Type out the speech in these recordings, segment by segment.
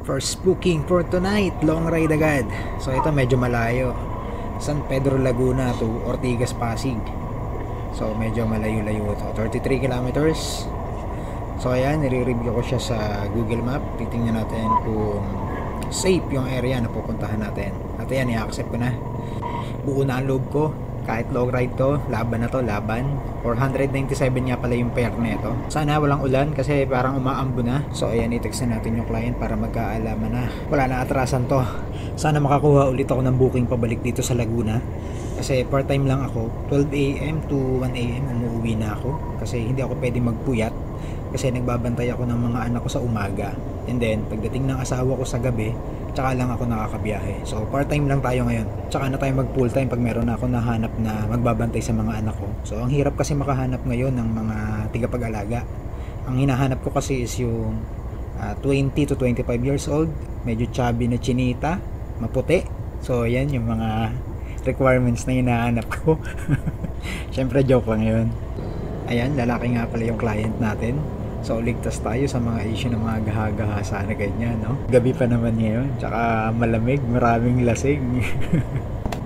First booking for tonight, long ride agad. So ito medyo malayo. San Pedro Laguna to Ortigas Pasig. So medyo malayo-layo ito. 33 kilometers. So ayan, nire-review ko siya sa Google Map. Titingnan natin kung safe yung area na pupuntahan natin. At ayan, i-accept ko na. Buo na ang loob ko. Kahit long ride to, laban na to, laban. 497 nga pala yung fare na ito. Sana walang ulan kasi parang umaambo na. So ayan, i-text na natin yung client para magkaalaman na. Wala na atrasan to. Sana makakuha ulit ako ng booking pabalik dito sa Laguna. Kasi part time lang ako. 12 AM to 1 AM umuwi na ako. Kasi hindi ako pwede magpuyat. Kasi nagbabantay ako ng mga anak ko sa umaga. And then, pagdating ng asawa ko sa gabi, tsaka lang ako nakakabiyahe. So, part-time lang tayo ngayon. Tsaka na tayo mag-full-time pag meron na ako nahanap na magbabantay sa mga anak ko. So, ang hirap kasi makahanap ngayon ng mga tigapag-alaga. Ang hinahanap ko kasi is yung 20 to 25 years old, medyo chubby na chinita, maputi. So, yan yung mga requirements na hinahanap ko. Siyempre, joke lang yun. Ayan, lalaki nga pala yung client natin. So, ligtas tayo sa mga issue ng mga gaha-gaha sana ganyan, no? Gabi pa naman ngayon, tsaka malamig, maraming lasing.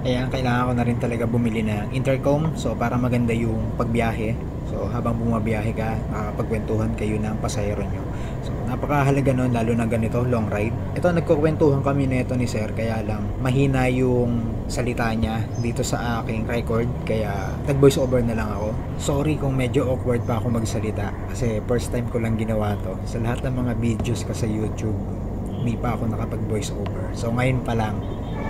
Ayan, kailangan ko na rin talaga bumili ng intercom. So, para maganda yung pagbiyahe. So, habang bumabiyahe ka, nakakapagkwentuhan kayo ng pasahero nyo. So, napakahalaga nun, lalo na ganito, long ride. Ito, nagkukwentuhan kami nito ni sir, kaya lang mahina yung salita niya dito sa aking record, kaya nag-voice over na lang ako. Sorry kung medyo awkward pa ako magsalita, kasi first time ko lang ginawa to. Sa lahat ng mga videos ko sa YouTube, hindi pa ako nakapag-voice over. So, ngayon pa lang.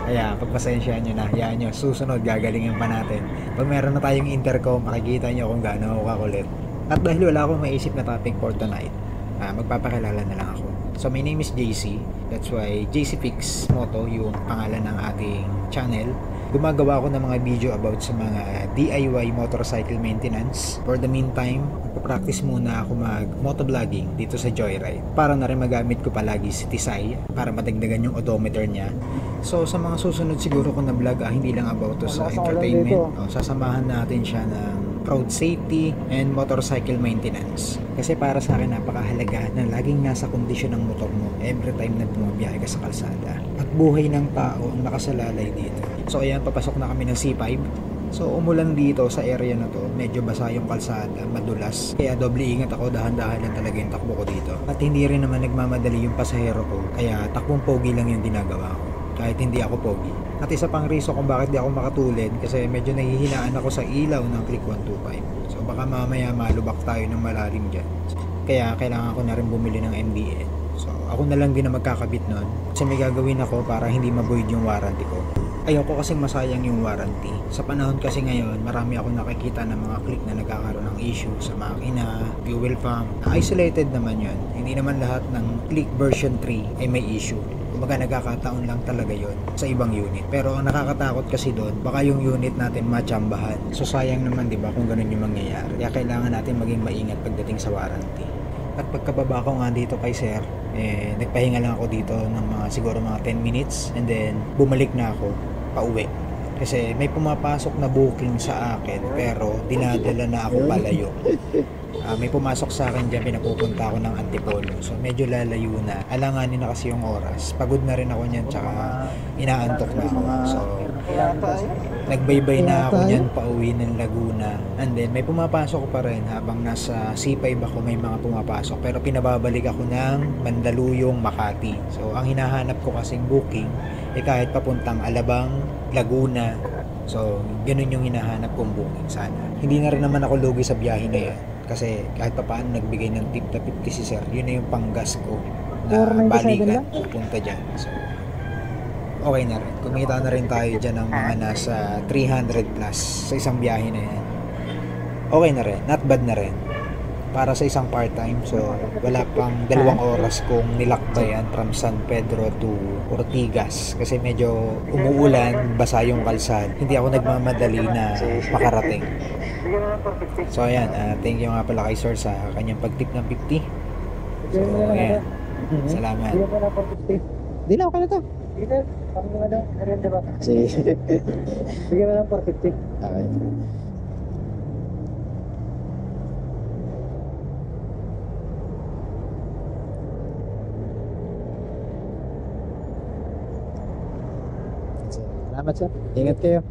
Kaya pagpasensyahan nyo na, hayaan nyo, susunod gagalingin pa natin. Pag meron na tayong intercom, makikita nyo kung gaano ako kakulit. At dahil wala akong maisip na topic for tonight, magpapakilala na lang ako. So my name is JC, that's why JC Fix Moto yung pangalan ng ating channel. Gumagawa ako ng mga video about sa mga DIY motorcycle maintenance. For the meantime, practice muna ako mag motovlogging dito sa Joyride. Para na rin magamit ko palagi si Tisay para madagdagan yung odometer niya. So sa mga susunod siguro ko na vlog, hindi lang about to sa entertainment. Sasamahan natin siya ng road safety and motorcycle maintenance. Kasi para sa akin napakahalaga na laging nasa kondisyon ng motor mo every time na bumabiyahe ka sa kalsada. At buhay ng tao ang nakasalalay dito. So ayan, papasok na kami ng C5. So umulan dito sa area na to, medyo basa yung kalsada, madulas. Kaya doble ingat ako, dahan-dahan lang talaga yung takbo ko dito. At hindi rin naman nagmamadali yung pasahero ko, kaya takbong pogi lang yung ginagawa ko. Kahit hindi ako pogi. At isa pang reason kung bakit di ako makatulid, kasi medyo nahihinaan ako sa ilaw ng Click 125. So baka mamaya malubak tayo ng malalim dyan. Kaya kailangan ko na rin bumili ng MBN. So ako na lang din na magkakabit nun. Kasi may gagawin ako para hindi ma-void yung warranty ko. Ayoko kasing masayang yung warranty. Sa panahon kasi ngayon, marami ako nakikita ng mga click na nagkakaroon ng issue sa makina, fuel pump. Isolated naman yun. Hindi naman lahat ng click version 3 ay may issue. Kumbaga nagkakataon lang talaga yon sa ibang unit. Pero ang nakakatakot kasi doon, baka yung unit natin matsambahan. So sayang naman, di ba, kung ganun yung mangyayari. Kaya kailangan natin maging maingat pagdating sa warranty. At pagkababa ko nga dito kay sir, nagpahinga lang ako dito ng mga siguro mga 10 minutes and then bumalik na ako pauwi. Kasi may pumapasok na booking sa akin pero dinadala na ako palayo. May pumasok sa akin dyan, pinapupunta ako ng Antipolo. So medyo lalayo na. Alanganin na kasi yung oras. Pagod na rin ako niyan, tsaka inaantok na ako. So nagbaybay na ako niyan pauwi ng Laguna. And then may pumapasok pa rin habang nasa C5 ako, may mga pumapasok. Pero pinababalik ako ng Mandaluyong, Makati. So ang hinahanap ko kasing booking kahit papuntang Alabang, Laguna. So ganun yung hinahanap kong booking sana. Hindi na rin naman ako lugi sa biyahe na yan. Kasi kahit pa paano nagbigay ng tip na 50 si sir, yun na yung panggas ko na balikan pupunta dyan. So okay na rin. Kumita na rin tayo dyan ng mga nasa 300 plus sa isang biyahe na yan. Okay na rin. Not bad na rin. Para sa isang part-time. So wala pang 2 oras kung nilakbayan from San Pedro to Ortigas. Kasi medyo umuulan, basa yung kalsada. Hindi ako nagmamadali na makarating. So ayan, thank you nga pala kay sir sa kanyang pag-tip ng 50. So ayan, salamat. Di na, okay na to. Sige. Bigyan mo lang 450. Okay. Salamat sir. Ingat kayo.